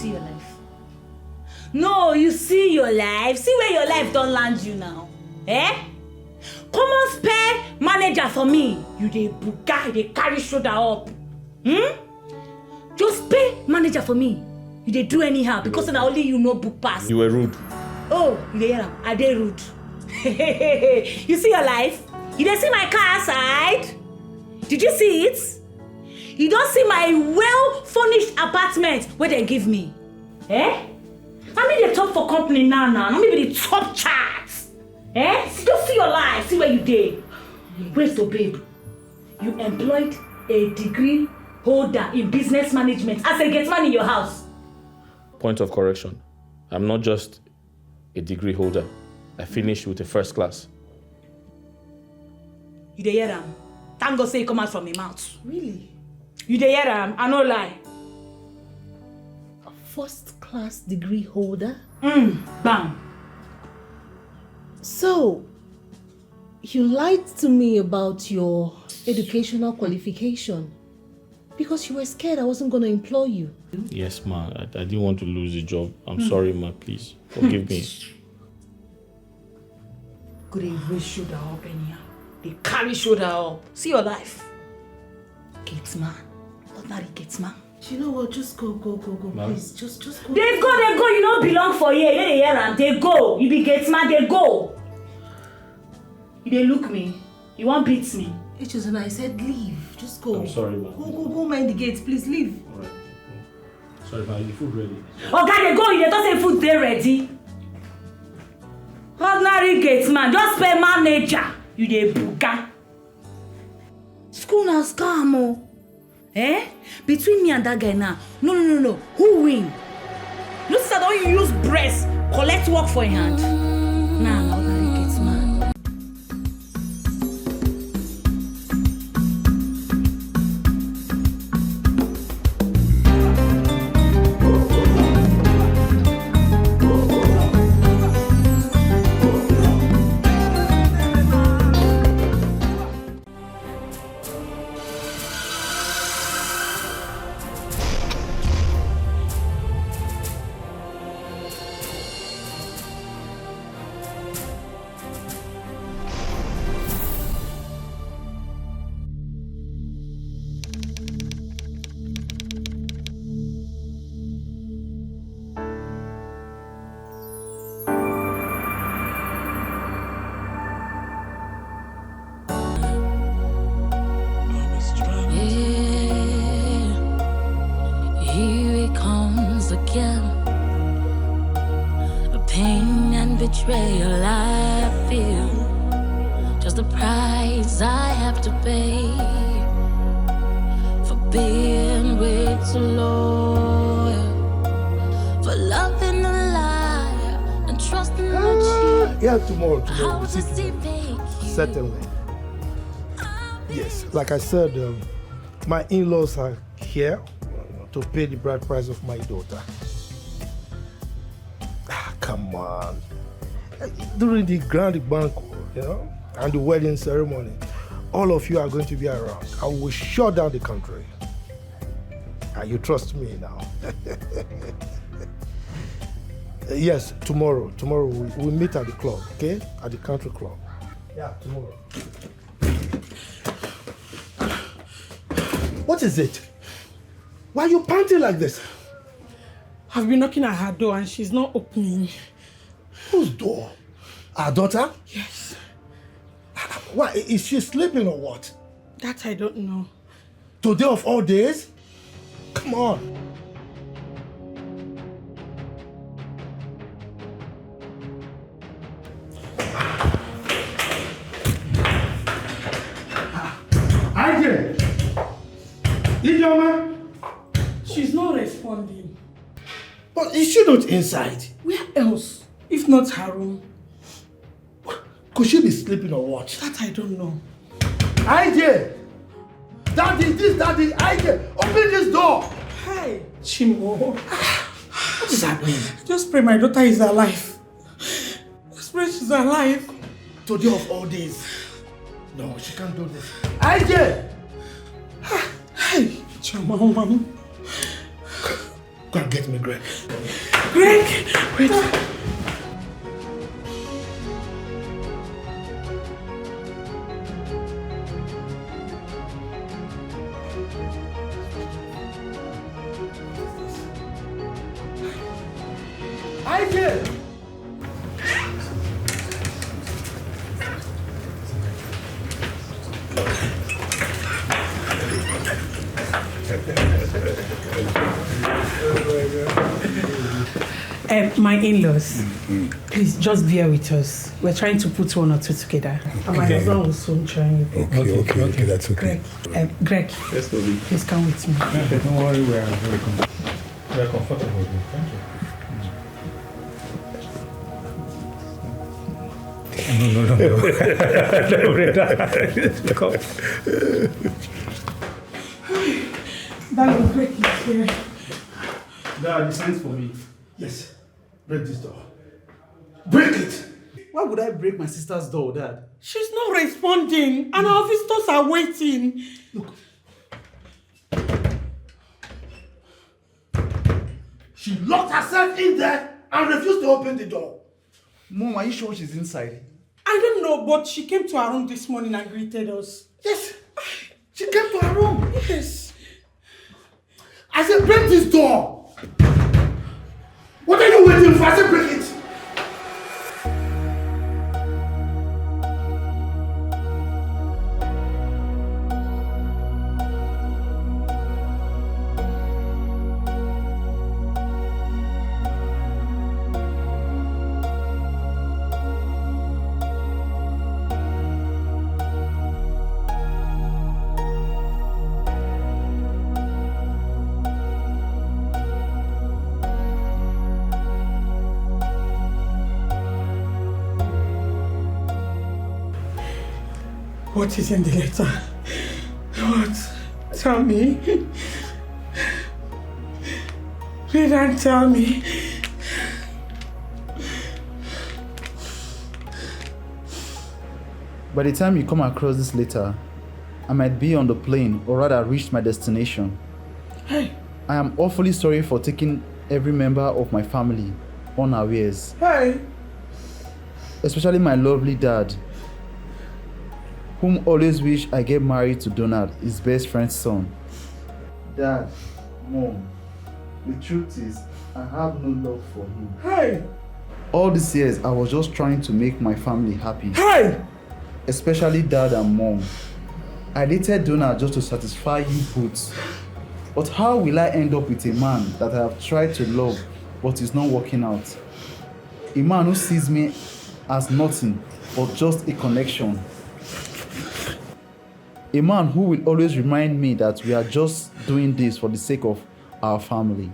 see your life? No, you see your life. See where your life don't land you now. Eh? Come on, spare manager for me. You dey buga, they carry shoulder up. Just pay manager for me. You dey do anyhow because na only you know book pass. You were rude. Oh, you dey hear am? I dey rude. You see your life? You dey see my car outside? Did you see it? You don't see my well-furnished apartment where they give me. Eh? I mean the top for company now. I mean the top charts. Eh? Just see your life. See where you did. Wait, so babe. You employed a degree holder in business management as a gate man in your house. Point of correction. I'm not just a degree holder. I finished with a first class. You dey hear am? Thank God say it come out from my mouth. Really? You dey hear am? I no lie. A first-class degree holder? Bam. So, you lied to me about your educational qualification because you were scared I wasn't going to employ you. Yes, ma. I didn't want to lose the job. I'm sorry, ma. Please forgive me. Could they raise shoulder up anyhow? They carry shoulder up. See your life. Gates man. Ordinary gates man. You know what? Just go, please. Just go. They go. You don't belong for here. They hear am. They go. You be gates man. They go. You dey look me. You won't beat me. And I said leave. Just go. I'm sorry, ma. Go mind the gates. Please leave. All right. Sorry, ma. Is the food ready? Okay, they go. You don't say food they ready. Ordinary gates man. Just pay manager. You dey buga. School now scam oh. Eh? Between me and that guy now. No. Who win? No, sir, don't you use breast. Collect work for your hand. Nah, ordinary gates man. Betrayal I feel, just the price I have to pay for being way too loyal, for loving a lie and trusting a cheat. Yeah, tomorrow. How does he make you? Certainly. Yes, like I said, my in-laws are here to pay the bride price of my daughter. Come on. During the grand banquet, and the wedding ceremony, all of you are going to be around. I will shut down the country. You trust me now. Yes, tomorrow. Tomorrow we'll meet at the club, okay? At the country club. Yeah, tomorrow. What is it? Why are you panting like this? I've been knocking at her door and she's not opening. Whose door? Our daughter? Yes. Why? Is she sleeping or what? That I don't know. Today of all days? Come on. Ajay! Ijeoma? She's not responding. But is she not inside? Where else? If not her room. Could she be sleeping or what? That I don't know. IJ! Daddy, IJ! Open this door! Hey, Chimo. What does that mean? Just pray my daughter is alive. Just pray she's alive. Today of all days. No, she can't do this. IJ! Hey, Chimo, Go and get me Greg. Greg! Wait. I did. My in-laws, please just bear with us. We're trying to put one or two together. And my husband will soon join you. Okay, that's okay. Greg, Yes, baby. please come with me. Don't worry, we are very comfortable with you. Thank you. No. Come. Darling, Greg is here. Dad, you sent for me. Yes. Break this door. Break it! Why would I break my sister's door, Dad? She's not responding, and our visitors are waiting. Look. She locked herself in there and refused to open the door. Mom, are you sure she's inside? I don't know, but she came to our room this morning and greeted us. Yes. She came to her room. Yes. I said, break this door. What are you waiting for? I said, break it. What is in the letter? What? Tell me. Read and tell me. By the time you come across this letter, I might be on the plane or rather reached my destination. Hey. I am awfully sorry for taking every member of my family unawares. Hey. Especially my lovely dad, whom always wish I get married to Donald, his best friend's son. Dad, Mom, the truth is, I have no love for him. Hey. All these years, I was just trying to make my family happy. Hey. Especially Dad and Mom. I dated Donald just to satisfy you both. But how will I end up with a man that I have tried to love but is not working out? A man who sees me as nothing but just a connection. A man who will always remind me that we are just doing this for the sake of our family.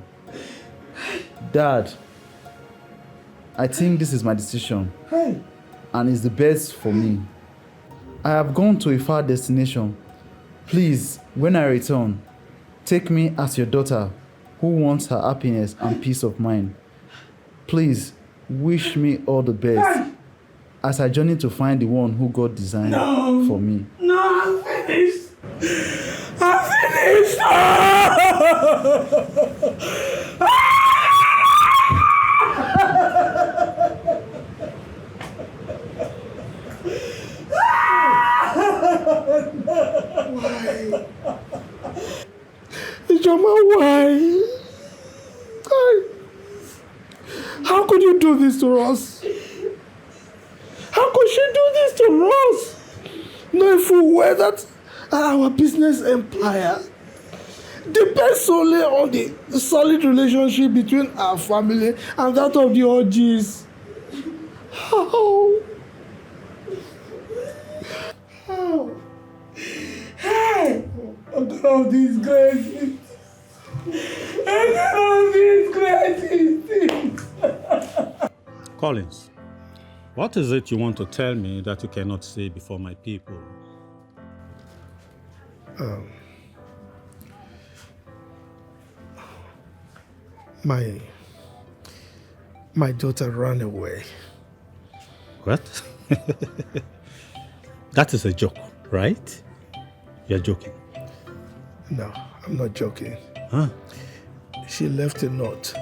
Dad, I think this is my decision. Hey. And it's the best for me. I have gone to a far destination. Please, when I return, take me as your daughter who wants her happiness and peace of mind. Please, wish me all the best as I journey to find the one who God designed for me. No, I'm finished. I'm finished. Ijoma, why? How could you do this to us? How could she do this to us? Knowing full well that our business empire depends solely on the solid relationship between our family and that of the orgies. How? Hey. I'm gonna disgrace it. I'm gonna disgrace it. Collins, what is it you want to tell me that you cannot say before my people? My daughter ran away. What? That is a joke, right? You're joking. No, I'm not joking. Huh? She left a note.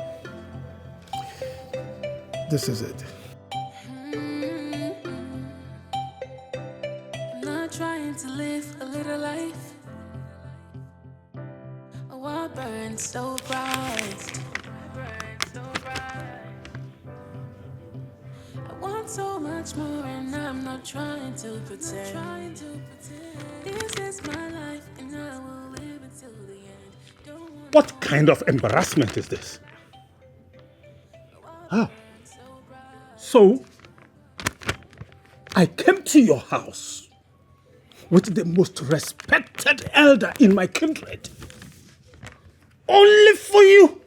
This is it. I'm not trying to live a little life. Oh, I burn so bright. I want so much more, and I'm not trying to pretend. This is my life, and I will live until the end. What kind of embarrassment is this? So, I came to your house with the most respected elder in my kindred, only for you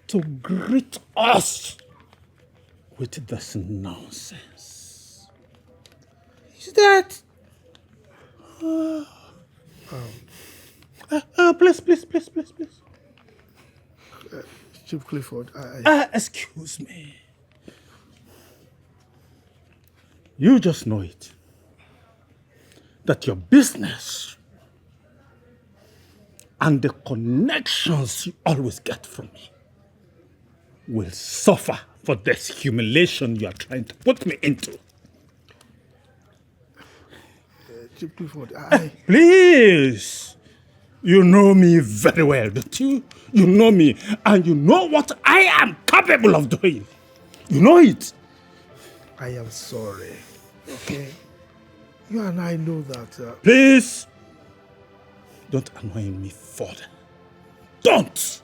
to greet us with this nonsense. Is that... please. Chief Clifford, excuse me. You just know it. That your business and the connections you always get from me will suffer for this humiliation you are trying to put me into. Chief Clifford, Please! You know me very well, don't you? You know me, and you know what I am capable of doing. You know it. I am sorry. Okay? You and I know that... Please! Don't annoy me further. Don't!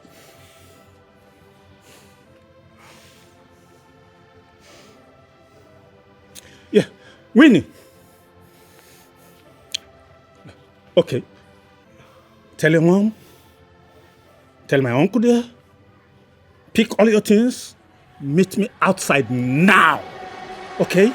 Yeah, Winnie. Okay. Tell your mom. Tell my uncle there. Pick all your things. Meet me outside now. Okay?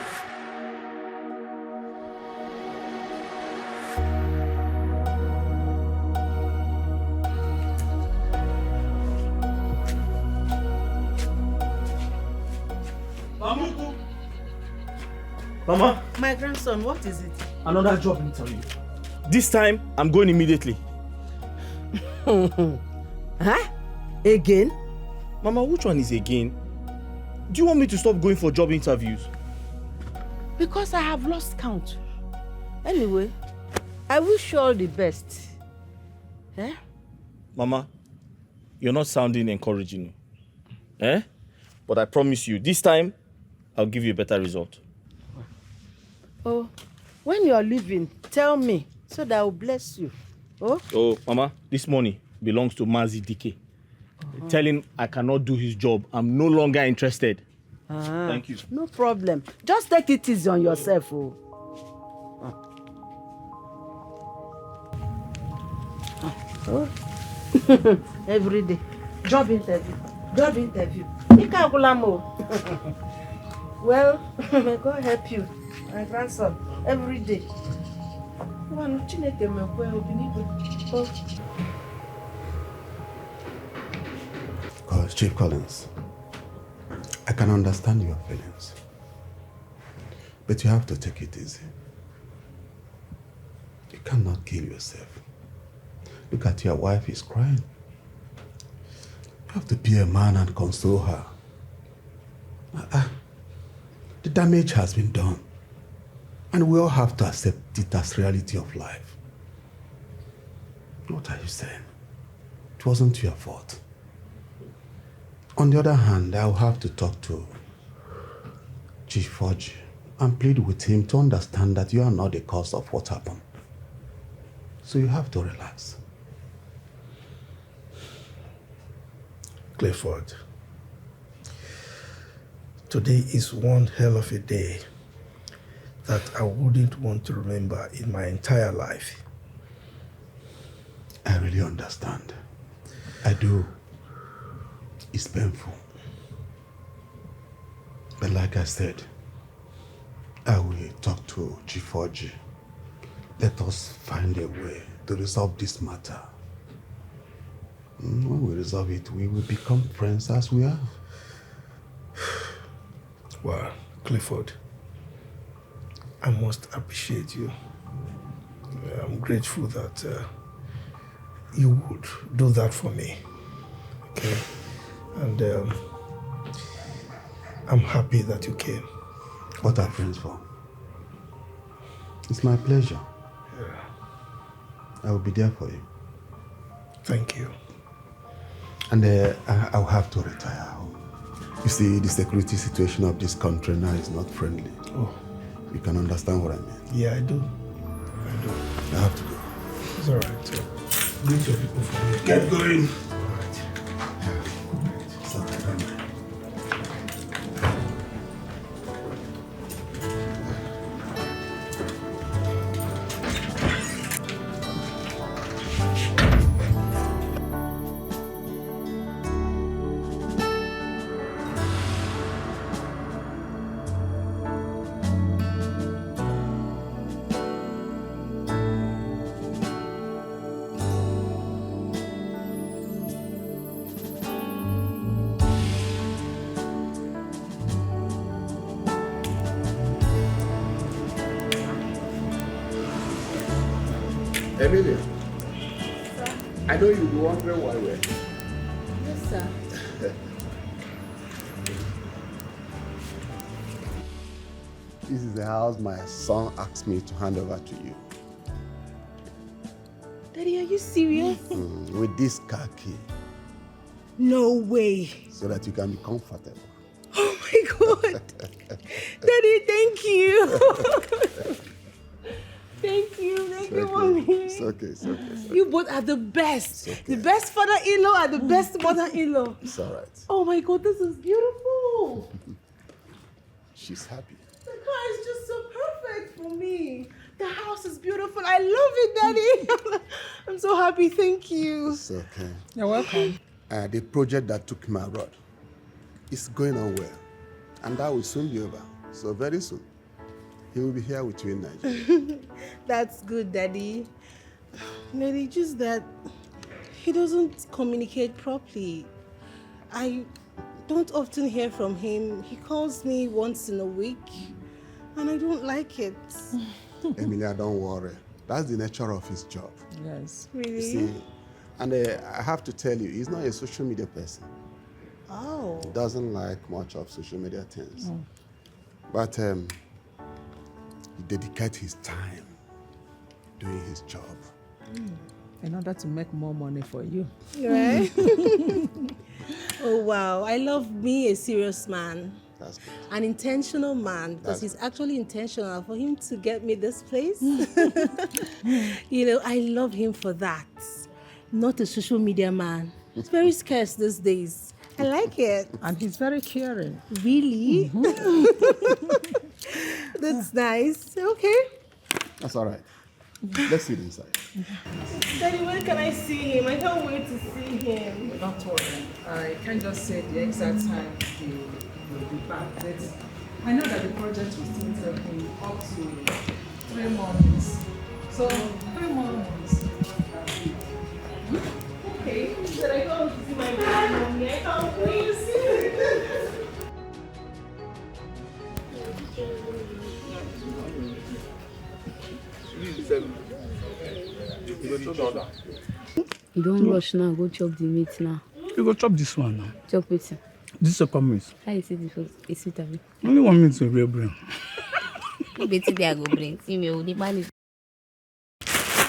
Mama, My grandson, what is it? another job interview. This time, I'm going immediately. Huh? Again? Mama, which one is again? Do you want me to stop going for job interviews? Because I have lost count. Anyway, I wish you all the best. Eh? Mama, you're not sounding encouraging. Eh? But I promise you, this time, I'll give you a better result. Oh, when you're leaving, tell me so that I will bless you. Oh, Mama, this money belongs to Mazi Dike. Tell him I cannot do his job. I'm no longer interested. Thank you. No problem. Just take it easy on yourself. Every day. Job interview. Well, may God help you, my grandson, every day. Chief Collins, I can understand your feelings, but you have to take it easy. You cannot kill yourself. Look at your wife is crying. You have to be a man and console her. The damage has been done, and we all have to accept it as reality of life. What are you saying? It wasn't your fault. On the other hand, I'll have to talk to Chief Forge and plead with him to understand that you are not the cause of what happened. So you have to relax. Clifford, today is one hell of a day that I wouldn't want to remember in my entire life. I really understand. I do. It's painful. But like I said, I will talk to Chief Forge. Let us find a way to resolve this matter. When we resolve it, we will become friends as we are. Well, Clifford, I must appreciate you. I'm grateful that you would do that for me. Okay. And I'm happy that you came. What are friends for? It's my pleasure. Yeah. I will be there for you. Thank you. And I'll have to retire. You see, the security situation of this country now is not friendly. Oh. You can understand what I mean. Yeah, I do. I have to go. It's all right. So, greet your people for me. Get going. All right. Emilia, I know you'll be wondering why we're here. Yes, sir. This is the house my son asked me to hand over to you. Daddy, are you serious? With this car key, No way. so that you can be comfortable. Oh my God. Daddy, thank you. Thank you, mommy. It's okay, it's okay. It's okay. You both are the best. Okay. The best father-in-law and the best mother-in-law. It's all right. Oh my God, this is beautiful. She's happy. The car is just so perfect for me. The house is beautiful. I love it, Daddy. I'm so happy. Thank you. It's okay. You're welcome. The project that took me abroad is going on well. And that will soon be over. So very soon, he will be here with you in Nigeria. That's good, Daddy. Daddy, just that he doesn't communicate properly. I don't often hear from him. He calls me once in a week, and I don't like it. Emilia, don't worry. That's the nature of his job. Yes. Really? You see, and I have to tell you, he's not a social media person. Oh. He doesn't like much of social media things. But he dedicates his time doing his job. In order to make more money for you. Right? Oh, wow. I love me a serious man. That's good. An intentional man, because he's actually intentional for him to get me this place. You know, I love him for that. Not a social media man. It's very scarce these days. I like it. And he's very caring. Really? That's nice. Okay. That's all right. Let's sit inside. Daddy, when can I see him? I can't wait to see him. Don't worry. I can't just say the exact time he will be back. But I know that the project will still take him up to 3 more months. So 3 more months. Okay. But I can't wait to see my mommy. I can't wait to see her. You don't rush now, go chop the meat now. You go chop this one now. Chop it. This second meat. How you see this was a sweet of it? Only 1 meat in real brain. You better there go bring. See me with the money.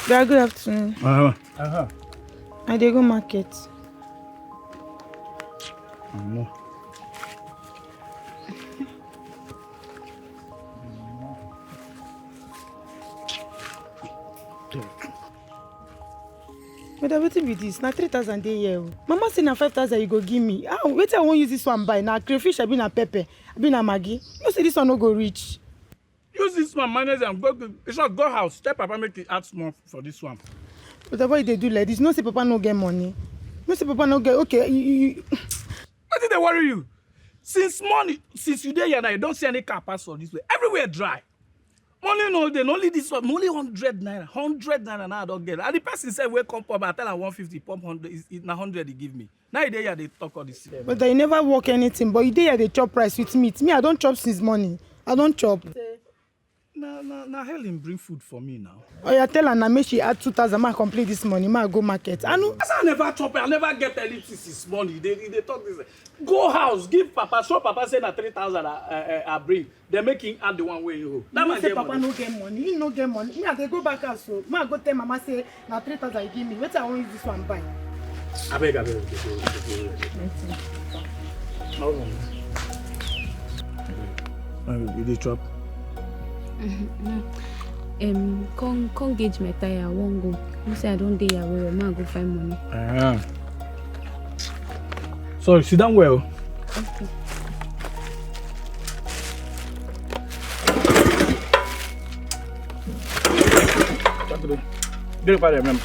Yeah, good afternoon. I dey go market. No. But wetin be this? Na 3,000 dey here o. Mama say na 5,000 you go give me. Ah, wetin I wan use this one buy? Na crayfish abi na pepper abi na maggi? You know say this one no go reach. Use this one, manage and go. It's not go house. Tell Papa make it add small for this one. But why they do like this? No say Papa no get money. No say Papa no get. Okay, you. What did they worry you? Since morning, since you there here now, you don't see any car pass on this way. Everywhere dry. Money no day, only this one, only 100 naira. 100 naira now I don't get it. And the person said, "Where come pump?" I tell her 150, pump 100. It's 100 he give me. Now they here they talk all this. But I never work anything. But you dey here they chop rice with meat. Me I don't chop since morning. I don't chop. Now Helen bring food for me now. Oh, yeah, tell her now, make she add 2,000, ma complete this money, ma go market. I know. I never chop, I never get anything since money. They talk this. Go house, give Papa, show Papa say na 3,000 I bring. They make him add the one way you. That man say Papa money. No get money, he no get money. Me I dey go back house so. Ma go tell Mama say na 3,000 you give me. Wait I want use this one buy. I beg. You dey chop? Come gauge my tire, I won't go. You say I don't dey away, ma go find money. Sorry, sit down well. Okay. Get it, remember.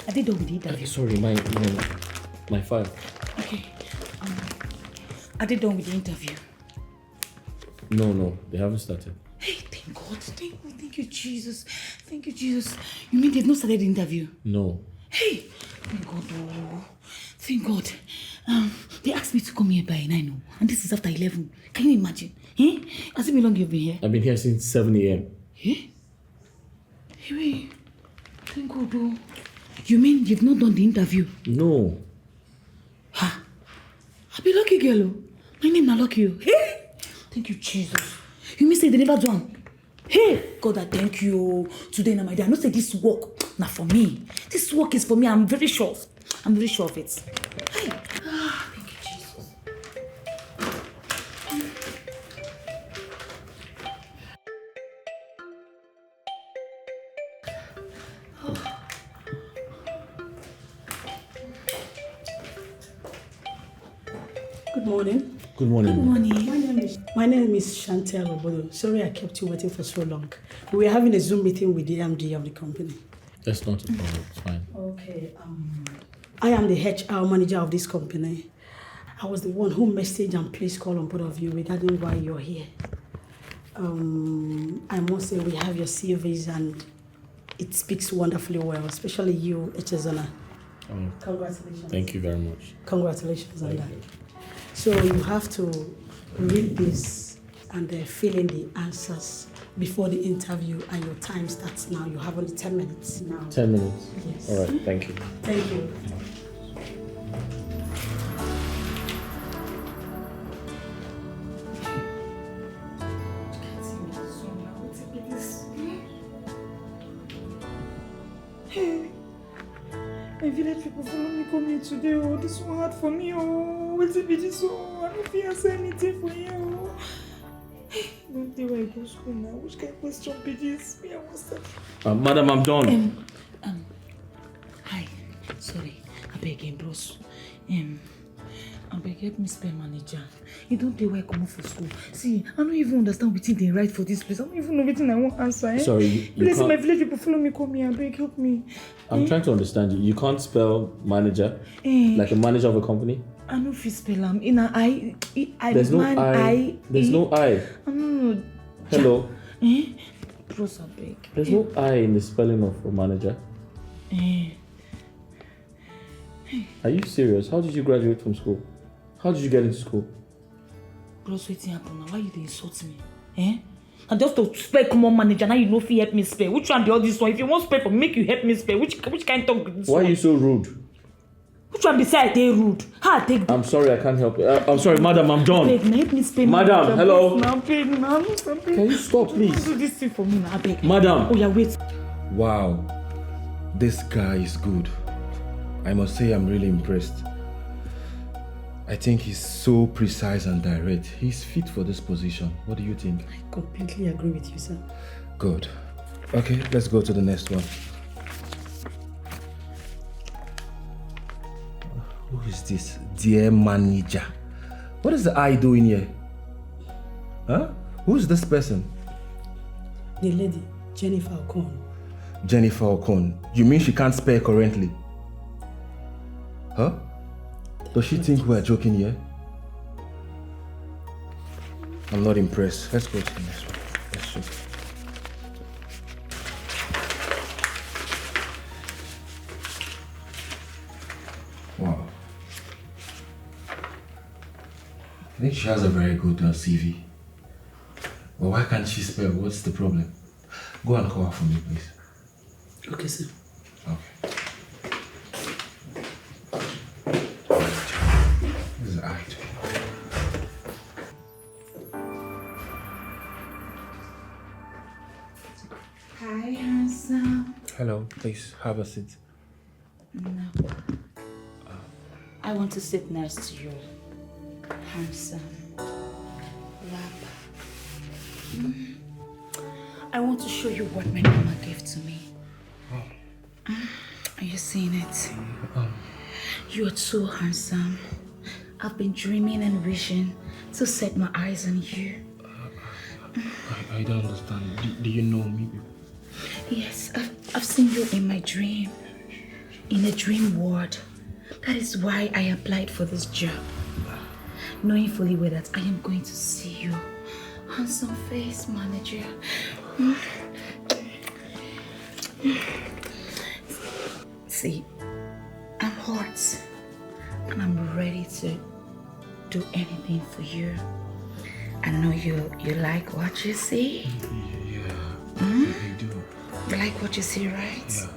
Are they done with the interview? Sorry, my file. Okay. Are they done with the interview? No, they haven't started. Hey, thank God. Thank you, Jesus. Thank you, Jesus. You mean they've not started the interview? No. Hey, thank God. Oh. Thank God. They asked me to come here by 9, and this is after 11. Can you imagine? Eh? Has it been long you've been here? I've been here since 7 a.m. Eh? Hey, wait. Thank God. Oh. You mean you've not done the interview? No. Ha! I be lucky girl. Oh. My name na lucky. Hey! Thank you, Jesus. You mean say they never do one? Hey! God, I thank you. Today, na my day. I know say this work, na for me. This work is for me. I'm very sure of it. Hey! Thank you, Jesus. Good morning. Good morning. Good morning. My name is Chantel Obodo. Sorry I kept you waiting for so long. We were having a Zoom meeting with the MD of the company. That's not a problem. It's fine. Okay. I am the HR manager of this company. I was the one who messaged and placed call on both of you regarding why you're here. I must say we have your CVs and it speaks wonderfully well, especially you, Echezona. Congratulations. Thank you very much. Congratulations on that. So you have to read this and fill in the answers before the interview, and your time starts now. You have only 10 minutes now. 10 minutes? Yes. All right, thank you. Thank you. Hey, my village people follow me come here today. Oh, this one hard for me. Oh, what's it be this? Oh, I don't feel anything for you. Oh. Hey, don't think where I go school now. Which kind of question be this? Me, I want start. Madam, I'm done. Hi. Sorry. I beg him, bros. I beg help me spell manager. You don't know where I come out for school. See, I don't even understand what they write for this place. I don't even know what I want answer. Eh? Sorry, you Please, can't... my village people follow me, come here. I beg, help me. I'm trying to understand you. You can't spell manager like a manager of a company? I know if you spell them. In a I. There's no I. There's no I. No. Hello. Bros, I beg. There's no I in the spelling of a manager. Are you serious? How did you graduate from school? How did you get into school? Bros, what's happening now? Why you insult me? And just to spell common manager, now you know if you help me spell. Which one the all this one? If you want spell for me, make you help me spell. Which kind of talk this Why one? are you so rude? Which one beside they rude? How I take I'm sorry, I can't help you. I'm sorry, madam, I'm done. Beg, help me spell. Madam, hello. Can you stop, please? Do this thing for me now, I beg. Madam. Oh yeah, wait. Wow, this guy is good. I must say I'm really impressed. I think he's so precise and direct. He's fit for this position. What do you think? I completely agree with you, sir. Good. Okay, let's go to the next one. Who is this? Dear manager. What is the I doing here? Huh? Who's this person? The lady, Jennifer Okon. Jennifer Okon. You mean she can't spell currently? Huh? Does she think we're joking here? I'm not impressed. Let's go to the next one. Let's see. Wow. I think she has a very good CV. But why can't she spell? What's the problem? Go and call her for me, please. Okay, sir. Okay. This is act. Hi, handsome. Hello, please have a seat. No. I want to sit next to you. Handsome. Lap. I want to show you what my mama gave to me. Are you seeing it? You're too handsome. I've been dreaming and wishing to set my eyes on you. I don't understand. Do you know me? Yes, I've seen you in my dream. In a dream world. That is why I applied for this job. Knowing fully well that I am going to see you. Handsome face manager. See, I'm hot and I'm ready to do anything for you. I know you like what you see. Yeah, I do. You like what you see, right? Yeah.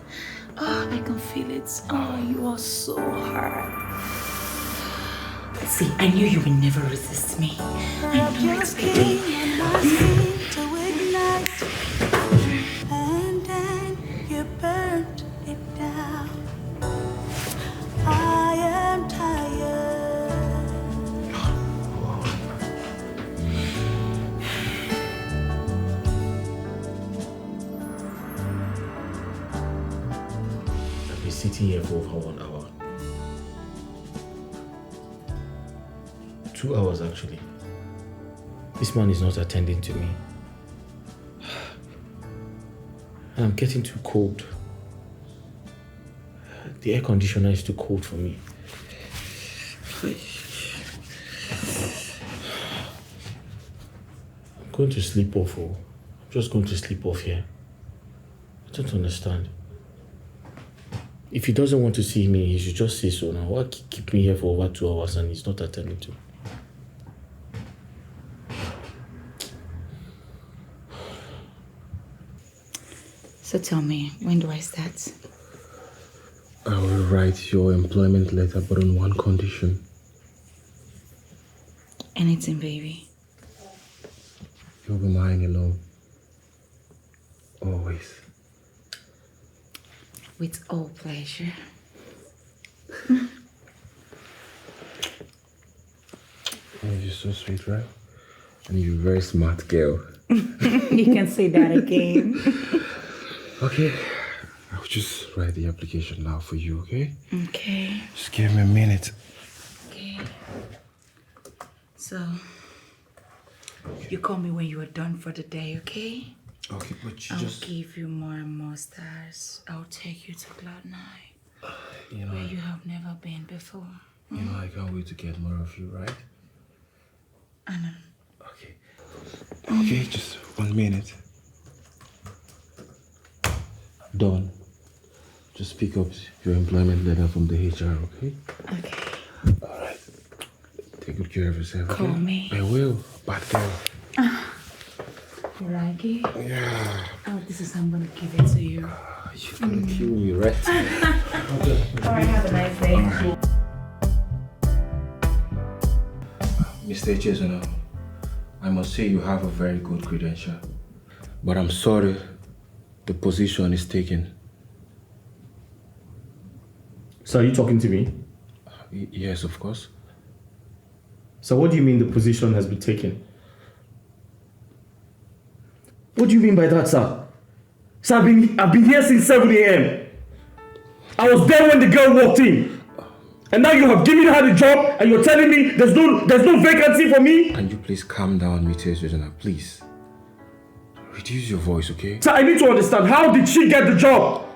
Oh, I can feel it. Oh, you are so hard. See, I knew you would never resist me. I knew it, baby. And then you burnt it down. I am tired. I've been sitting here for over 1 hour. 2 hours actually. This man is not attending to me. And I'm getting too cold. The air conditioner is too cold for me. I'm going to sleep off. I'm just going to sleep off here. I don't understand. If he doesn't want to see me, he should just say so now. Why keep me here for over 2 hours and he's not attending to me? So tell me, when do I start? I will write your employment letter, but on one condition. Anything, baby. You'll be mine alone. Always. With all pleasure. Oh, you're so sweet, right? And you're a very smart girl. You can say that again. Okay. I'll just write the application now for you, okay? Okay. Just give me a minute. Okay. So, you call me when you are done for the day, okay? Okay, but you I'll just... give you more and more stars. I'll take you to Cloud9, You know, where you have never been before. you know, I can't wait to get more of you, right? I know. Okay. Okay, just 1 minute. Dawn, just pick up your employment letter from the HR, okay? Okay. All right. Take good care of yourself, okay? Call me. I will. Bad girl. You like it? Yeah. Oh, this is how I'm gonna give it to you. You're gonna kill me, right? Alright, have a nice day. Alright. Mr. Chesona, I must say you have a very good credential. But I'm sorry, the position is taken. So are you talking to me? Yes, of course. So what do you mean the position has been taken? What do you mean by that, sir? Sir, I've been here since 7 a.m. I was there when the girl walked in. And now you have given her the job and you're telling me there's no vacancy for me? Can you please calm down, Mr. Jojana, please? Reduce your voice, okay? Sir, I need to understand, how did she get the job?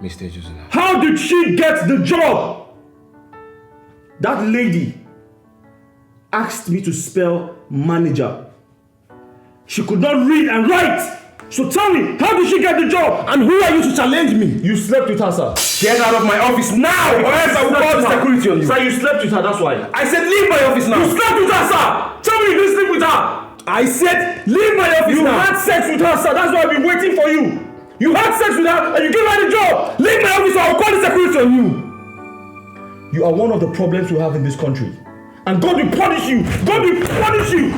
Mr. Jojana. How did she get the job? That lady asked me to spell manager. She could not read and write. So tell me, how did she get the job? And who are you to challenge me? You slept with her, sir. Get out of my office now, or else I will call the security on you. Sir, you slept with her, that's why. I said leave my office now. You slept with her, sir. Tell me you didn't sleep with her. I said leave my office now. You had sex with her, sir. That's why I've been waiting for you. You had sex with her and you gave her the job. Leave my office or I'll call the security on you. You are one of the problems we have in this country. And God will punish you. God will punish you.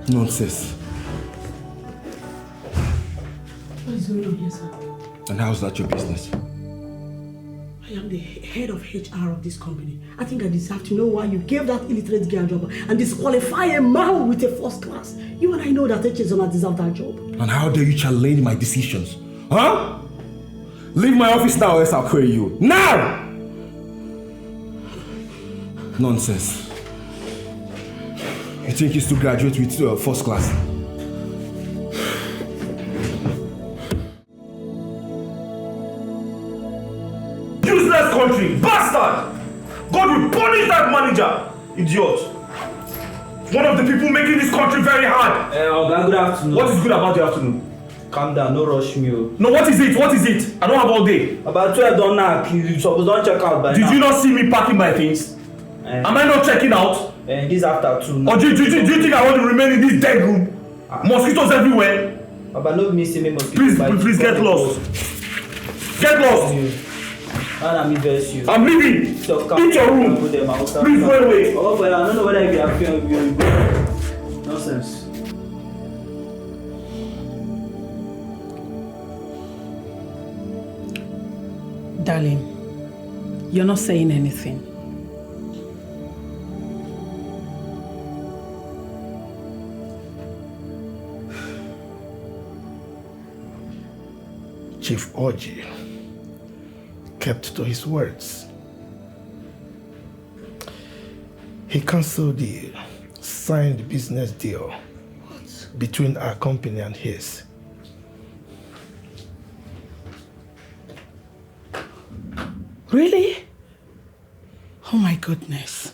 Nonsense. What is going on here, sir? And how's that your business? I am the head of HR of this company. I think I deserve to know why you gave that illiterate girl a job and disqualify a man with a first class. You and I know that H does not deserve that job. And how dare you challenge my decisions? Huh? Leave my office now or else I'll query you. Now! Nonsense. You think he's to graduate with first class? Useless country, bastard! God will punish that manager, idiot. One of the people making this country very hard. Good afternoon. What is good about the afternoon? Calm down, no rush me. No, what is it? What is it? I don't have all day. About 12 don't knock. You suppose don't check out by now. Did you not see me packing my things? Am I not checking out? This after 2. Or do you think I want to remain in this dead room? Mosquitoes everywhere. But no missing me mosquitoes. Please get lost. Get lost. I'm leaving. So eat your room. Please go away. Oh, but I don't know whether you are feeling nonsense. Darling, you're not saying anything. Chief Orji kept to his words. He cancelled the signed business deal between our company and his. Really? Oh my goodness.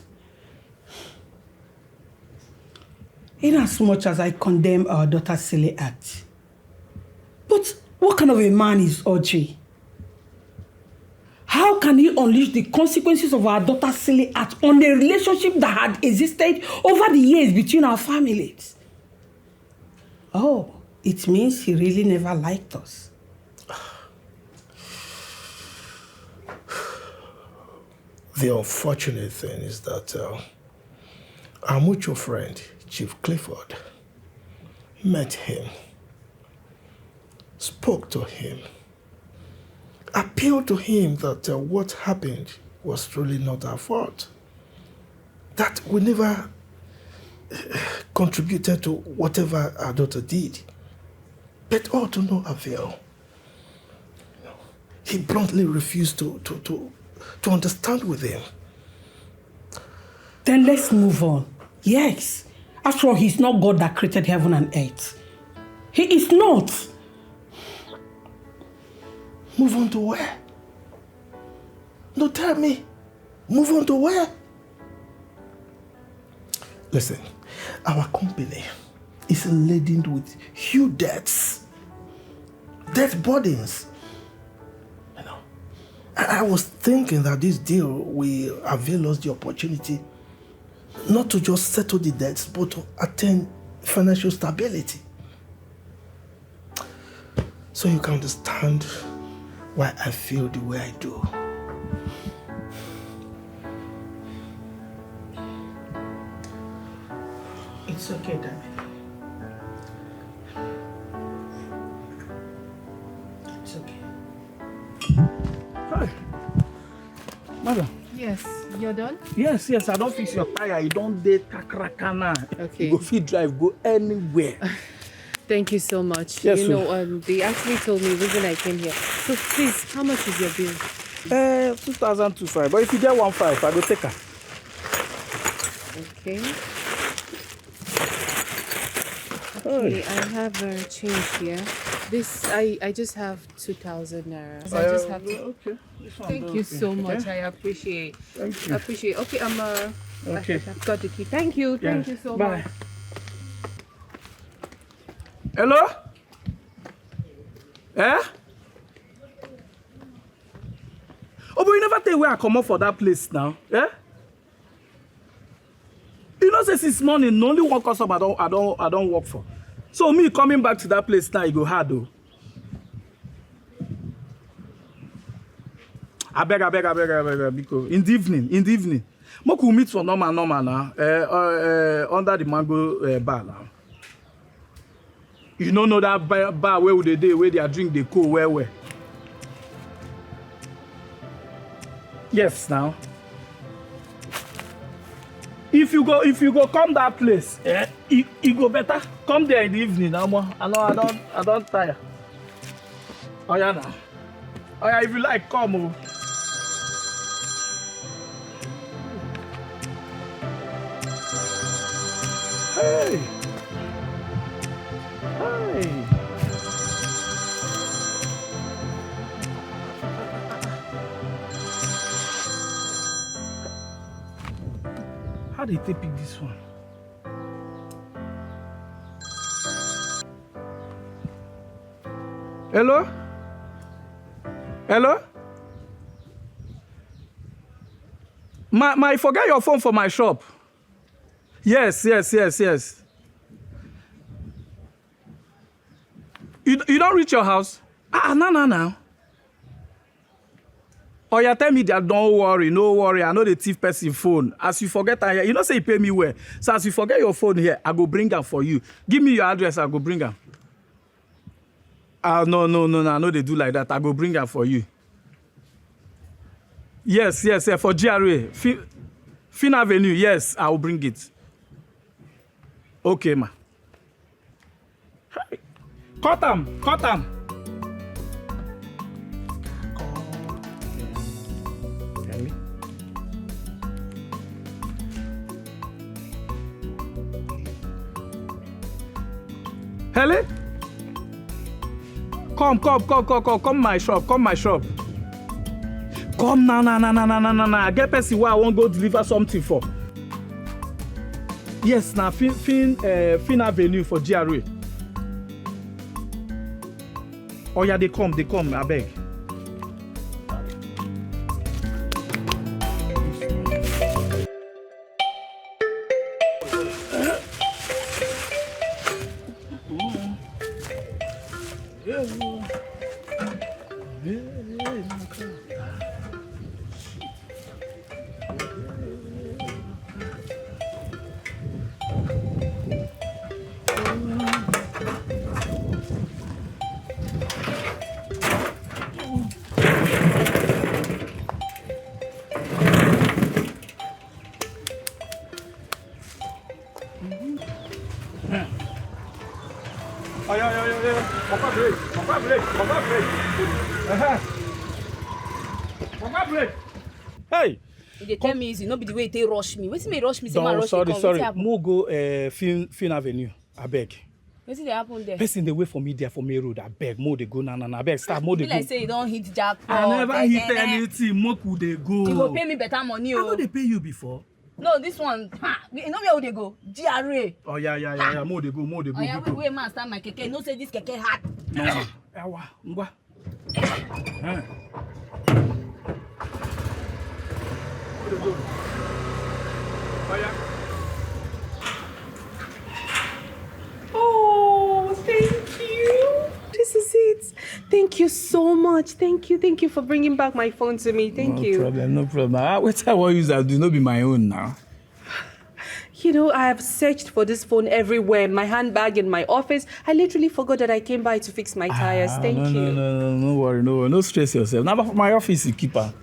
In as much as I condemn our daughter's silly act, but what kind of a man is Orji? How can he unleash the consequences of our daughter's silly act on a relationship that had existed over the years between our families? Oh, it means he really never liked us. The unfortunate thing is that our mutual friend, Chief Clifford, met him, spoke to him, appealed to him that what happened was truly not our fault, that we never contributed to whatever our daughter did, but all to no avail. He bluntly refused to understand with him. Then let's move on. Yes. After all, he's not God that created heaven and earth. He is not. Move on to where? No, tell me. Move on to where? Listen, our company is laden with huge debts. Debt burdens. You know, I was thinking that this deal will avail us the opportunity not to just settle the debts, but to attain financial stability. So you can understand why I feel the way I do. It's okay, darling. Madam. Yes, you're done? Yes, I don't fix your tire. You don't date kakrakana. Okay. You go fit drive, go anywhere. Thank you so much. Yes, you know, they actually told me the reason I came here. So please, how much is your bill? 2,205. But if you get 1,500, I go take her. Okay. Okay, I have change here. This I just have 2,000 naira. So I just have to. Okay. Thank you so much. I appreciate. Thank you. I appreciate. Okay, Okay. I've got the key. Thank you. Thank you so Bye. much. Hello? Eh? Oh, but you never tell where I come up for that place now. Eh? You know, say since morning, only one customer I don't work for. So me coming back to that place now, it go hard though. I beg, because in the evening, we could meet for normal now, under the mango bar now. You don't know that bar where they drink the cool where? Yes, now. If you go come that place, it go better. Come there in the evening now. I don't tire. Oh yeah now. Oh yeah, if you like, come. Oh. Hey. How did they pick this one? Hello? My forget your phone for my shop. Yes. You don't reach your house? No. Oh, you tell me that don't worry, no worry. I know the thief person phone. As you forget, you know say you pay me well. So as you forget your phone here, I go bring her for you. Give me your address, I go bring her. No. I know they do like that. I go bring her for you. Yes, for GRA. Fin Avenue, yes, I will bring it. Okay, ma. Cut am. Hello? Come my shop. Come na. Get person where I want go deliver something for. Yes, na Fin Avenue for GRA. Oh yeah, they come, I beg. Hey! You dey tell me easy, no be the way they rush me. Wetin make rush me? Say my rush Sorry. Mo go Fin Avenue. I beg. Wetin dey happen there? Person dey wait for me there for main road. I beg. Mo dey go na. I beg. Start. Mo dey go. Like say you don't hit jackpot. I never hit anything. Mo could dey go. You go pay me better money. I know they pay you before. No, this one. You know where would they go? GRA. Oh yeah. Mo dey go. Oh yeah, wait, man, start my keke. No say this keke hard. No. Ewa, ngwa. Oh, thank you. This is it. Thank you so much. Thank you for bringing back my phone to me. Thank you. No problem. What I want use that do not be my own now. You know, I have searched for this phone everywhere. My handbag in my office. I literally forgot that I came by to fix my tires. Thank you. No worry. No stress yourself. Now my office you keep her.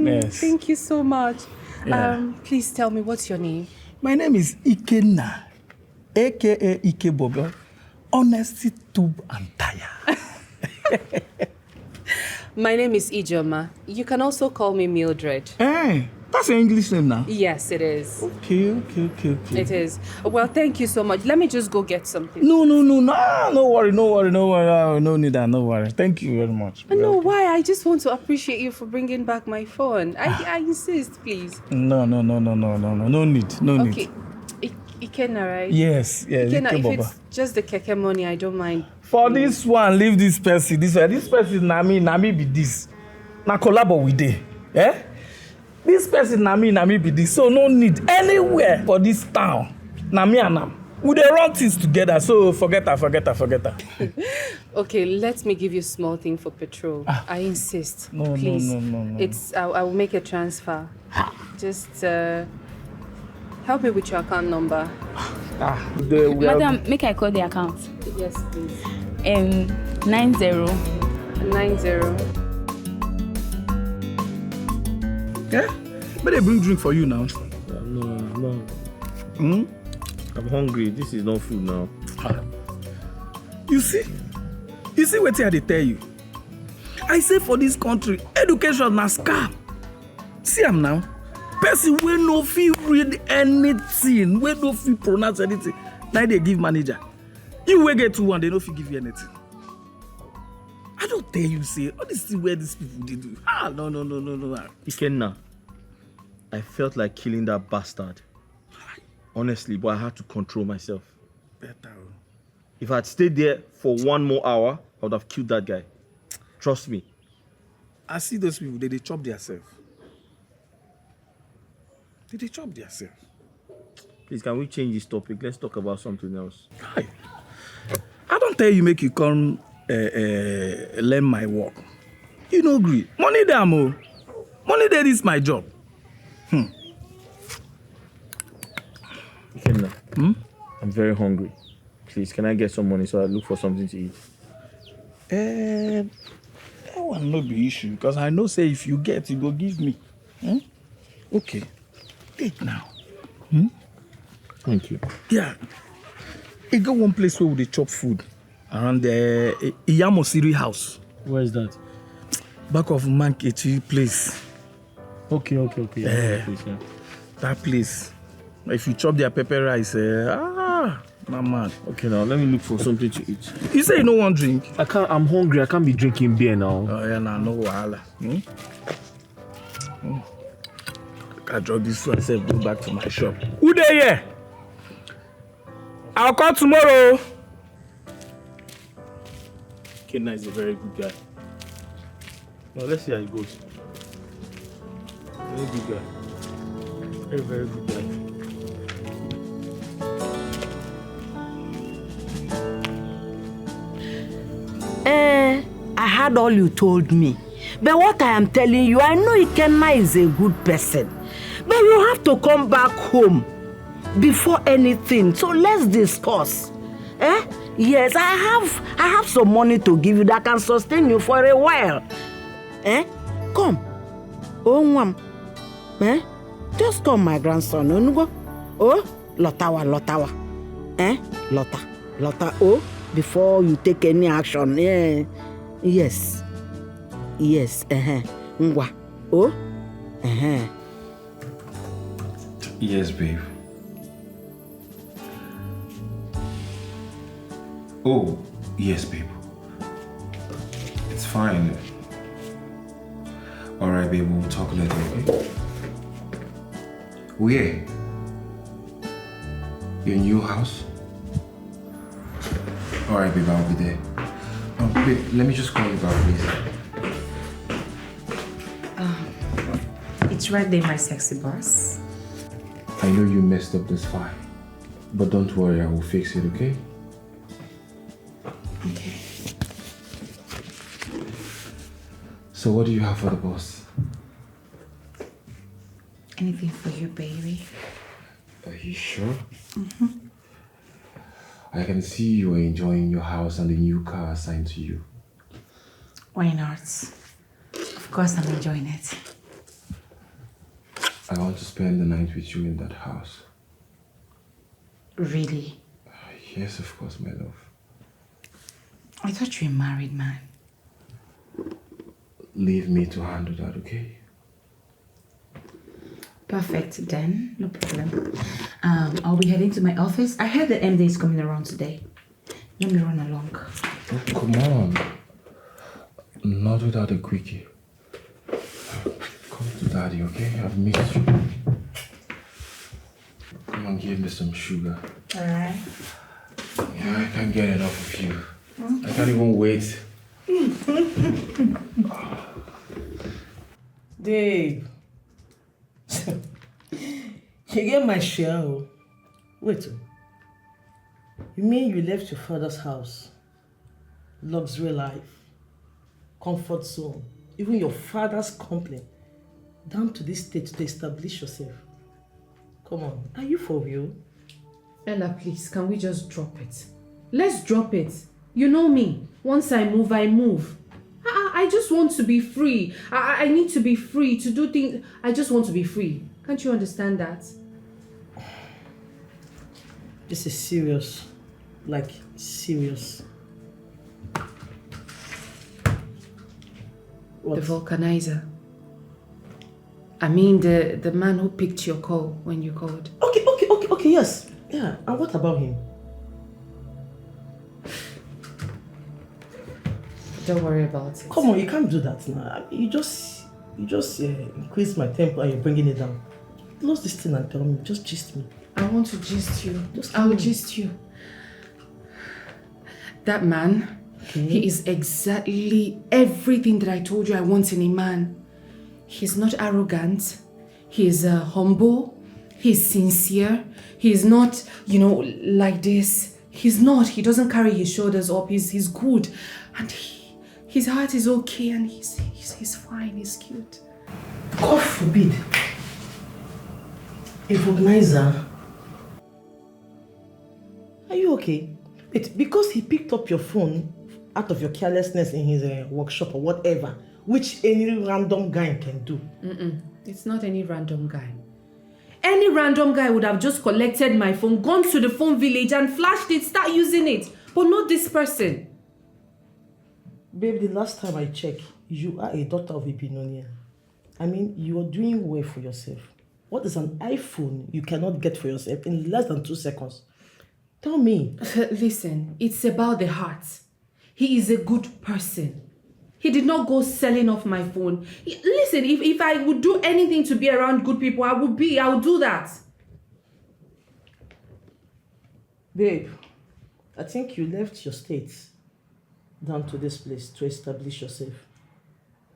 Yes. Thank you so much. Yeah. Please tell me, what's your name? My name is Ikenna, aka Ike Bobo. Honesty, tube, and tire. My name is Ijoma. You can also call me Mildred. Hey, that's your English name now? Yes, it is. Okay. It is. Well, thank you so much. Let me just go get something. No, no worry. No need that, no worry. Thank you very much. No, why? I just want to appreciate you for bringing back my phone. I insist, please. No need. Okay. Ikenna, right? Yes, Ikenna, Ike if Baba. it's just the keke money, I don't mind. For this one, leave this person. This person na me be this. Na collabo we dey. Eh? This person na me be this. So no need anywhere for this town. Na me and am. We dey run things together. So forget her. Okay, let me give you a small thing for petrol. I insist. No, please. No. It's I will make a transfer. Just help me with your account number. Madam, make I call the account. Yes, please. 90. Yeah? But they bring drink for you now. No. I'm hungry. This is not food now. You see what I tell you. I say for this country, education na scam. See am now. Person wey no fit read anything, wey no fit pronounce anything, now they give manager. You wey get 2-1, they no fit give you anything. I don't tell you, say, all this thing where these people they do. No. Ikenna, I felt like killing that bastard. Honestly, but I had to control myself. Better. If I had stayed there for 1 more hour, I would have killed that guy. Trust me. I see those people, they chop themselves. They chop themselves. Please, can we change this topic? Let's talk about something else. I don't tell you make you come learn my work. You no agree. Money there, mo. Money there is my job. Ikenna, I'm very hungry. Please, can I get some money so I look for something to eat? That one no be issue, because I know say if you get, you go give me. Okay. Take now. Thank you. Yeah. You go one place where they chop food around the Iyamosiri house. Where is that? Back of Mankechi place. Okay. Yeah. That place. If you chop their pepper rice, my man. Okay, now let me look for something to eat. You say you don't want drink? I'm hungry. I can't be drinking beer now. Oh yeah, no wahala. I drop this one, say go back to my shop. Who there here? I'll call tomorrow. Ikenna is a very good guy. Now let's see how it goes. Very good guy. Very good guy. I heard all you told me. But what I am telling you, I know Ikenna is a good person. But you have to come back home before anything. So let's discuss. Yes, I have some money to give you that can sustain you for a while. Come. Oh, just come, my grandson. Oh, Lotawa. Lota. Oh, before you take any action. Yes. Ngwa. Oh. Yes, babe. Oh, yes, babe. It's fine. Alright, babe, we'll talk later, okay? Where? Your new house? Alright, babe, I'll be there. Babe, let me just call you back, please. It's right there, my sexy boss. I know you messed up this file, but don't worry, I will fix it, okay? Okay. So what do you have for the boss? Anything for you, baby. Are you sure? I can see you are enjoying your house and the new car assigned to you. Why not? Of course I'm enjoying it. I want to spend the night with you in that house. Really? Yes, of course, my love. I thought you were a married man. Leave me to handle that, okay? Perfect, then. No problem. I'll be heading to my office. I heard the MD is coming around today. Let me run along. Oh, come on. Not without a quickie. Come to daddy, okay? I've missed you. Come on, give me some sugar. Alright. Yeah, I can't get enough of you. I can't even wait. Dave. You get my share. Wait. You mean you left your father's house? Luxury life, comfort zone, even your father's company, down to this state to establish yourself. Come on, are you for real? Ella, please, can we just drop it? Let's drop it. You know me. Once I move, I move. I just want to be free. I need to be free to do things. I just want to be free. Can't you understand that? This is serious. Like, serious. What? The vulcanizer. I mean, the man who picked your call when you called. Okay, yes. Yeah, and what about him? Don't worry about it. Come on, you can't do that now. You just increase my temper and you're bringing it down. Close this thing and tell me. Just gist me. I want to gist you. I'll gist you. That man, he is exactly everything that I told you I want in a man. He's not arrogant. He's humble. He's sincere. He's not, like this. He's not. He doesn't carry his shoulders up. He's good. And his heart is okay and he's fine. He's cute. God forbid. A vulcanizer. Are you okay? Wait, because he picked up your phone out of your carelessness in his workshop or whatever, which any random guy can do. It's not any random guy. Any random guy would have just collected my phone, gone to the phone village and flashed it, start using it. But not this person. Babe, the last time I checked, you are a daughter of a billionaire. I mean, you are doing well for yourself. What is an iPhone you cannot get for yourself in less than 2 seconds? Tell me. Listen, it's about the heart. He is a good person. He did not go selling off my phone. Listen, if I would do anything to be around good people, I would do that. Babe, I think you left your state down to this place to establish yourself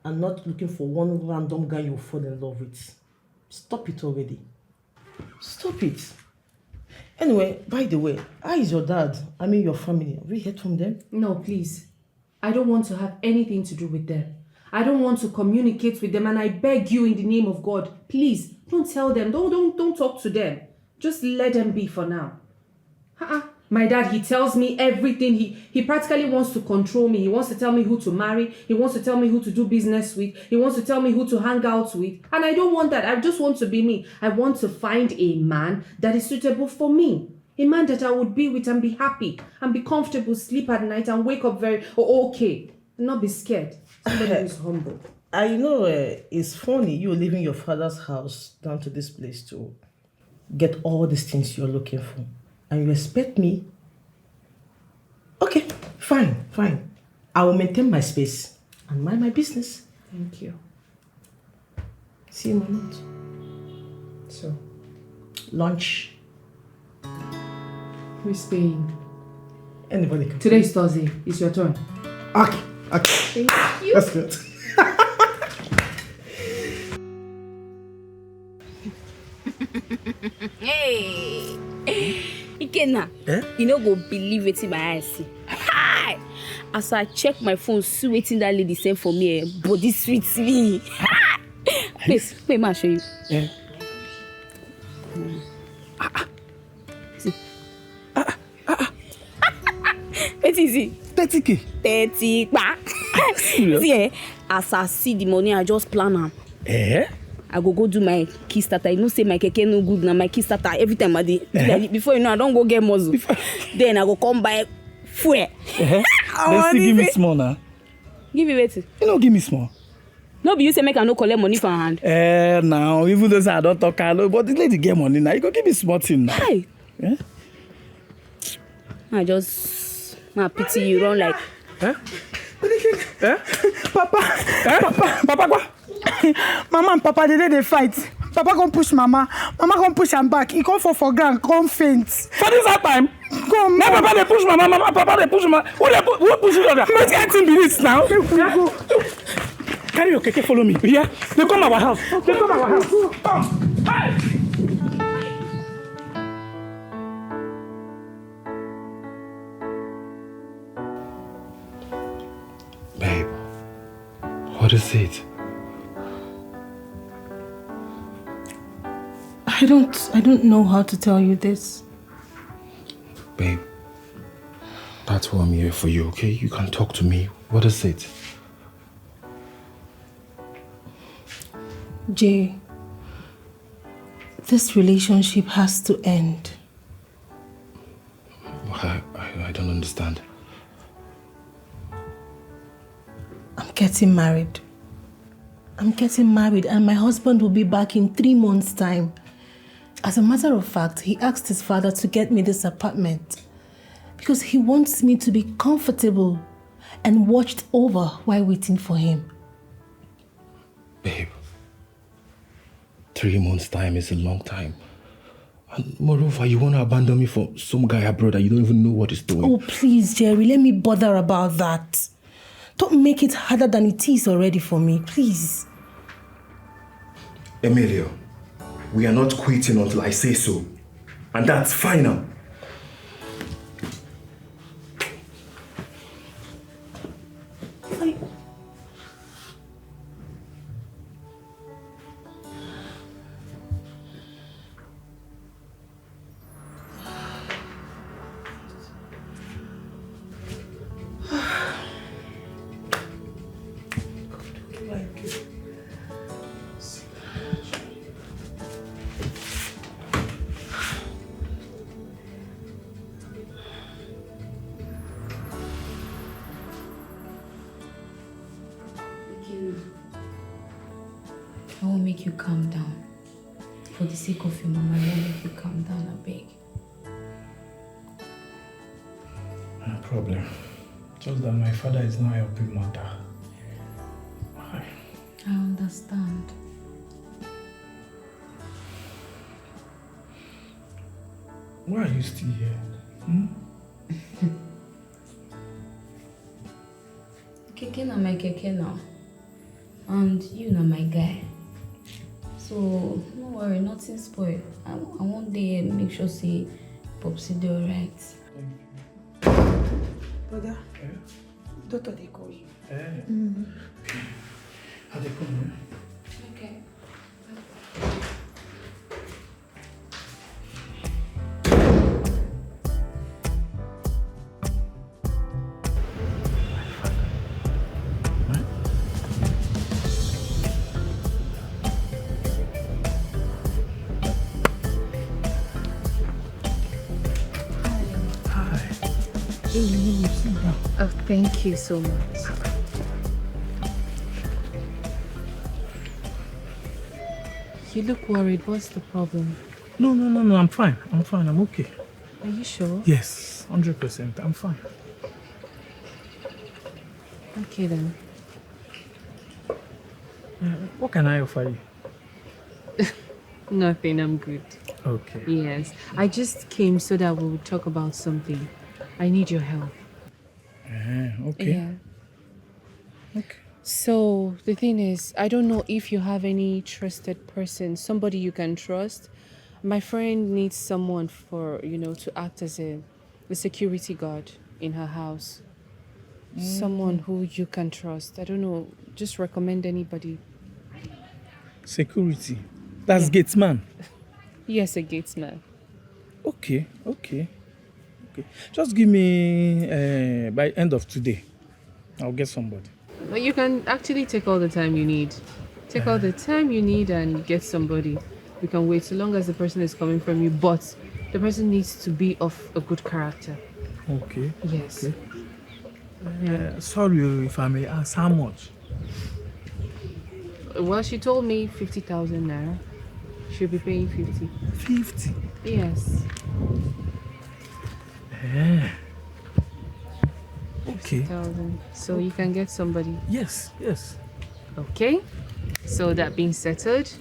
and not looking for one random guy you fall in love with. Stop it already. Stop it. Anyway, by the way, how is your dad? I mean your family. Have we heard from them? No, please. I don't want to have anything to do with them. I don't want to communicate with them, and I beg you in the name of God, please, don't tell them. Don't talk to them. Just let them be for now. My dad, he tells me everything. He practically wants to control me. He wants to tell me who to marry. He wants to tell me who to do business with. He wants to tell me who to hang out with. And I don't want that. I just want to be me. I want to find a man that is suitable for me. A man that I would be with and be happy and be comfortable, sleep at night and wake up very okay. And not be scared. Somebody who is humble. I know it's funny you leaving your father's house down to this place to get all these things you're looking for. And you expect me? Okay, fine. I will maintain my space and mind my business. Thank you. See you in a minute. So? Lunch. Who's staying? Anybody can. Today is Thursday. It's your turn. Okay. Thank you. That's good. Hey! Ikenna, you no go believe wetin my eyes see. Hi! As I check my phone, see wetin that lady send for me, body sweet me. Please, wait, ma show you. Yeah. See. What is it? 30K. 30 ba. See, as I see the money, I just plan am. I go do my key starter. You know, say my keke no good now. My key starter every time I do. Before you know, I don't go get muzzle. Then I go come buy fuel. Then still give me small now. Give me wait. You know, give me small. No, be you say make I no collect money for hand. Now even though I don't talk, I know, but the lady get money now. You go give me small thing now. Hi. Yeah? I pity you run like. Papa, Mama and Papa, they fight. Papa come push Mama. Mama come push him back. He come fall for ground, come faint. For this time? Come. Now Papa they push Mama, Papa they push Mama. Who push you other? Let's get in minutes now. Carry your keke, follow me. Yeah? They come our house. Come. Hey! Babe, what is it? I don't know how to tell you this. Babe, that's why I'm here for you, okay? You can talk to me. What is it? Jay, this relationship has to end. I don't understand. I'm getting married and my husband will be back in 3 months' time. As a matter of fact, he asked his father to get me this apartment because he wants me to be comfortable and watched over while waiting for him. Babe, 3 months' time is a long time. And moreover, you want to abandon me for some guy abroad that you don't even know what he's doing. Oh, please, Jerry, let me bother about that. Don't make it harder than it is already for me, please. Emilio, we are not quitting until I say so. And that's final. I won't make you calm down. For the sake of your mama, I won't make you calm down, I beg. No problem. Just that my father is not helping matter. Why? I understand. Why are you still here? Keke na my keke now. And you know my guy. So, no worry, nothing spoil. I want to make sure say Popsy do alright. Brother, doctor they call you. How they come? Okay. Oh, thank you so much. You look worried. What's the problem? No, I'm fine. I'm okay. Are you sure? Yes, 100%. I'm fine. Okay then. What can I offer you? Nothing, I'm good. Okay. Yes. I just came so that we would talk about something. I need your help. Okay. Yeah. Okay. So the thing is, I don't know if you have any trusted person, somebody you can trust. My friend needs someone for, to act as a security guard in her house. Someone who you can trust. I don't know, just recommend anybody. Security. That's gatesman. Yes, a gatesman. Okay. Just give me by end of today. I'll get somebody. But you can actually take all the time you need. Take all the time you need and get somebody. We can wait so long as the person is coming from you, but the person needs to be of a good character. Okay. Yes. Okay. Sorry if I may ask, how much? Well, she told me 50,000 naira. She'll be paying 50. 50? Yes. Yeah. Okay. 50,000. So you can get somebody. Yes, yes. Okay. So that being settled,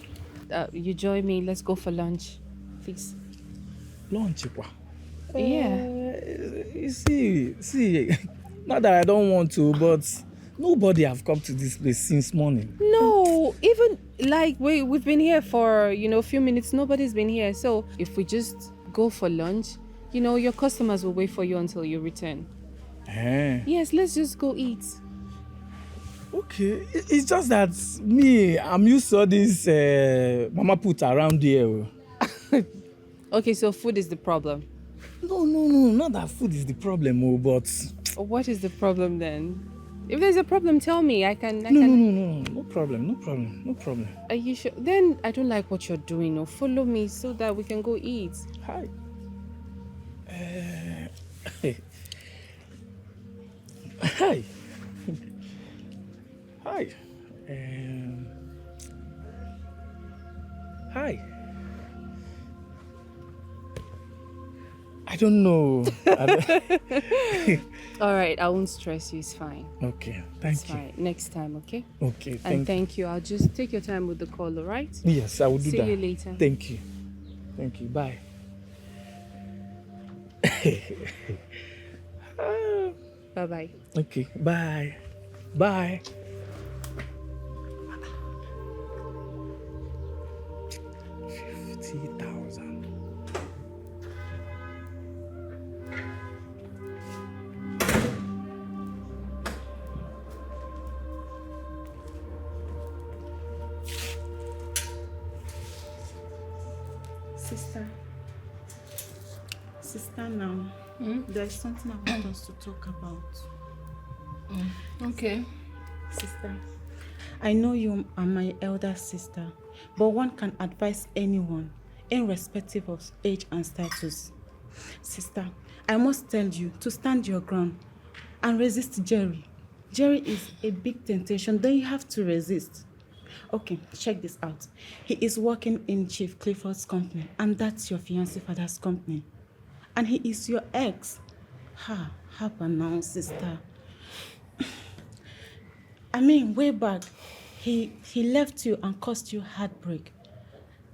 you join me. Let's go for lunch, please. Lunch, Yeah. You see, not that I don't want to, but nobody have come to this place since morning. No, even like we've been here for a few minutes. Nobody's been here. So if we just go for lunch, your customers will wait for you until you return. Yes, let's just go eat. Okay, it's just that I'm used to all this mama put around here. Okay, so food is the problem. No, not that food is the problem, but what is the problem then? If there's a problem, tell me. I can. No problem. Are you sure? Then I don't like what you're doing. No, follow me so that we can go eat. Hi. Hi. Hi. Hi. I don't know. All right, I won't stress you. It's fine. Okay, thank you. Fine. Next time, okay? Okay, thank you. I'll just take your time with the call, all right? Yes, I will do that. See you later. Thank you. Bye. Bye-bye. Okay, bye. 50,000. Sister now, there's something I want us to talk about. Okay. Sister, I know you are my elder sister, but one can advise anyone, irrespective of age and status. Sister, I must tell you to stand your ground and resist Jerry. Jerry is a big temptation, then you have to resist. Okay, check this out. He is working in Chief Clifford's company, and that's your fiancé father's company. And he is your ex. Happen now, sister. I mean, way back, he left you and caused you heartbreak.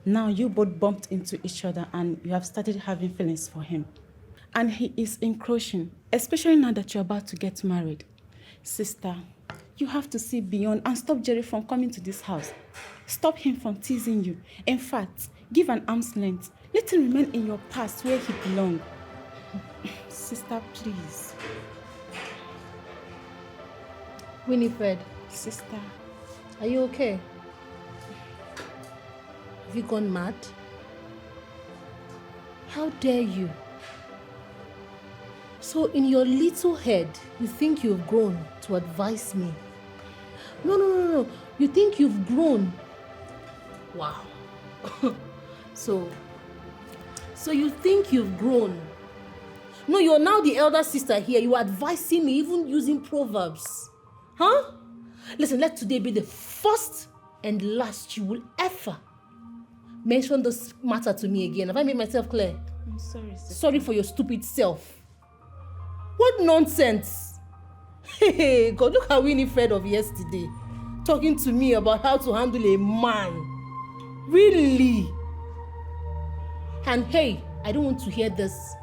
Now you both bumped into each other and you have started having feelings for him. And he is encroaching, especially now that you're about to get married. Sister, you have to see beyond and stop Jerry from coming to this house. Stop him from teasing you. In fact, give an arm's length. Let him remain in your past where he belongs. Sister, please. Winifred. Sister. Are you okay? Have you gone mad? How dare you? So in your little head, you think you've grown to advise me. No. You think you've grown. Wow. So you think you've grown. No, you're now the elder sister here. You are advising me, even using proverbs. Huh? Listen, let today be the first and last you will ever mention this matter to me again. Have I made myself clear? I'm sorry, sister. Sorry for your stupid self. What nonsense. Hey, God, look at Winifred of yesterday talking to me about how to handle a man. Really? And hey, I don't want to hear this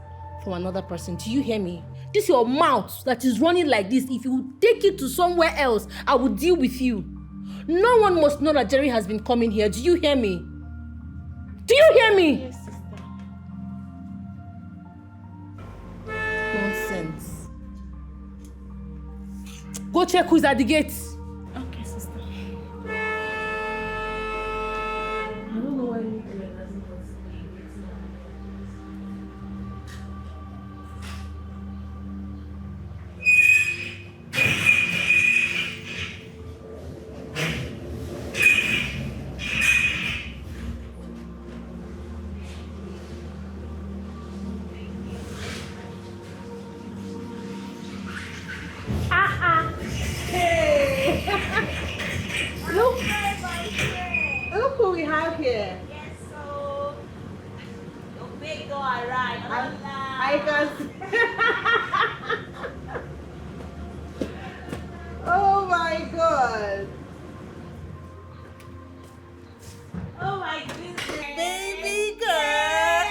from another person. Do you hear me? This your mouth that is running like this. If you take it to somewhere else, I will deal with you. No one must know that Jerry has been coming here. Do you hear me? Do you hear me? Yes, sister. Nonsense. Go check who's at the gate. Okay, sister. I don't know why you doesn't want to be. alright. I can see. Oh my God. Oh my goodness. Baby girl.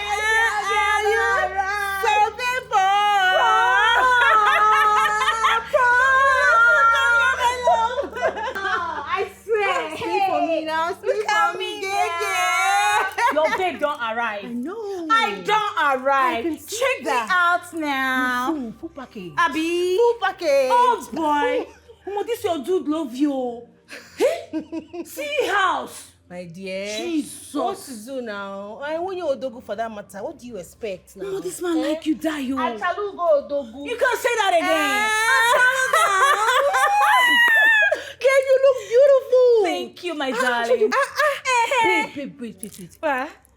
Your babe don't arrive. I know. I don't arrive. Check me out now. Full package. Abby. Full package. Oh boy. Omo, this your dude love you. See house. My dear. Jesus. What to do now? I want you Odogu for that matter. What do you expect now? Oh, this man like you die, yo. Achalugo Odogu. You can't say that again. Girl, you look beautiful. Thank you, my darling. Wait.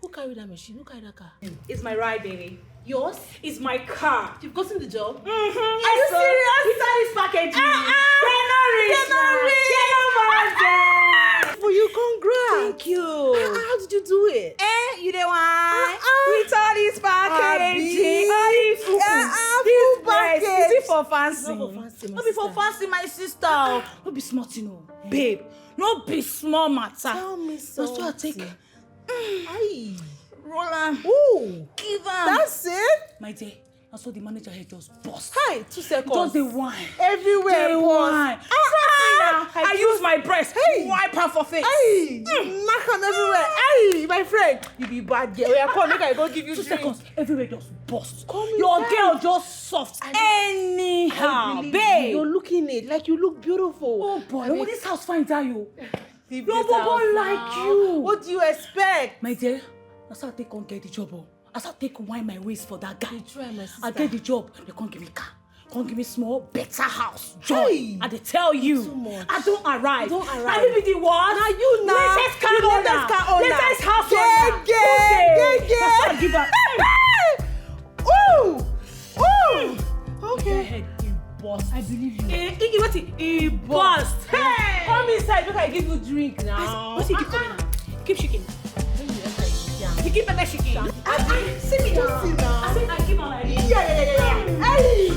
Who carried that machine? Who carried that car? It's my ride, baby. Yours? It's my car. You've gotten the job? Are you serious? Without this package? They're not rich. For you, congrats. Thank you. How did you do it? You the one. With all this packaging, all this full package. Is it for fancy? Not for fancy, Not be for fancy, my sister. Not be smart, you know. Babe, no be small matter. Tell me something. That's what I take. Aye. Roland. Ooh. Give him. That's it? My dear. That's what the manager here just bust. Hi, 2 seconds. Just the wine. Everywhere. The wine. I use my breast. Hey. Wipe her for face. Hey. Knock on everywhere. Hey, my friend. You be bad girl. Yeah, come, make I go give you 2 drink. seconds. Everywhere just bust. Come Your inside. girl just soft. Anyhow, babe. You're looking it like you look beautiful. Oh boy, oh, this house finds out you. Your Your bobo like you. What do you expect? My dear, that's how they can't get the job. That's how they can wind my waist for that guy. You try, my sister. I get the job. They can't give me car. Can't give me small, better house. Joy. Hey. And they tell you. Too much. I don't arrive. You don't arrive. I will be the what? Now you now. Latest car You owner. latest car owner. Latest house Yeah, owner. yeah. That's how I give her. Ooh. Your Okay. head, he bust. I believe you. He bust. Hey. Come inside. Look, I give you drink now. What's he keep coming now? Keep shaking. You keep on shaking. See me now. I said I keep on like this. Yeah. Hey.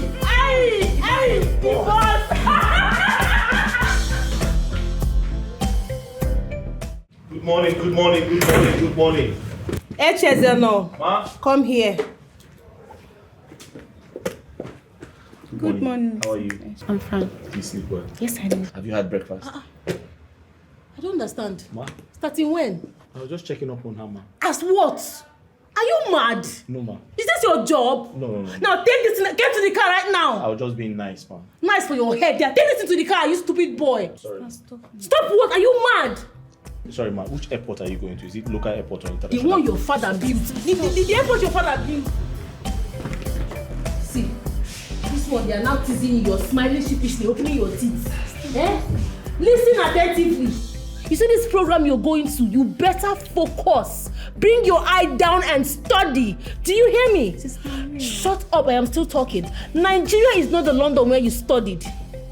He bust. Good morning. Echezeno, Ma? come here. Good morning. How are you? I'm fine. Do you sleep well? Yes, I do. Have you had breakfast? I don't understand. Ma? Starting when? I was just checking up on her, ma. As what? Are you mad? No, ma. Is this your job? No. Now take this, get to the car right now. I was just being nice, ma. Nice for your head there. Take this into the car, you stupid boy. Sorry. Stop what? Are you mad? Sorry, ma. Which airport are you going to? Is it local airport or The international? one your father built. The airport your father built. See, this one, they are now teasing you. You're smiling sheepishly, opening your teeth. Listen attentively. You see this program you're going to, you better focus. Bring your eye down and study. Do you hear me? Shut up, I am still talking. Nigeria is not the London where you studied.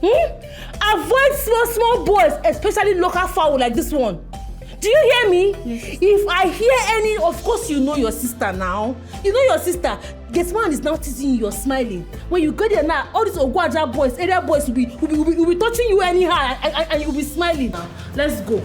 Avoid small boys, especially local fowl like this one. Do you hear me? Yes. If I hear any, of course you know your sister now. You know your sister. This man is now teasing you, you're smiling. When you go there now, all these Ogwaja boys, area boys will be touching you anyhow and you'll be smiling. Let's go.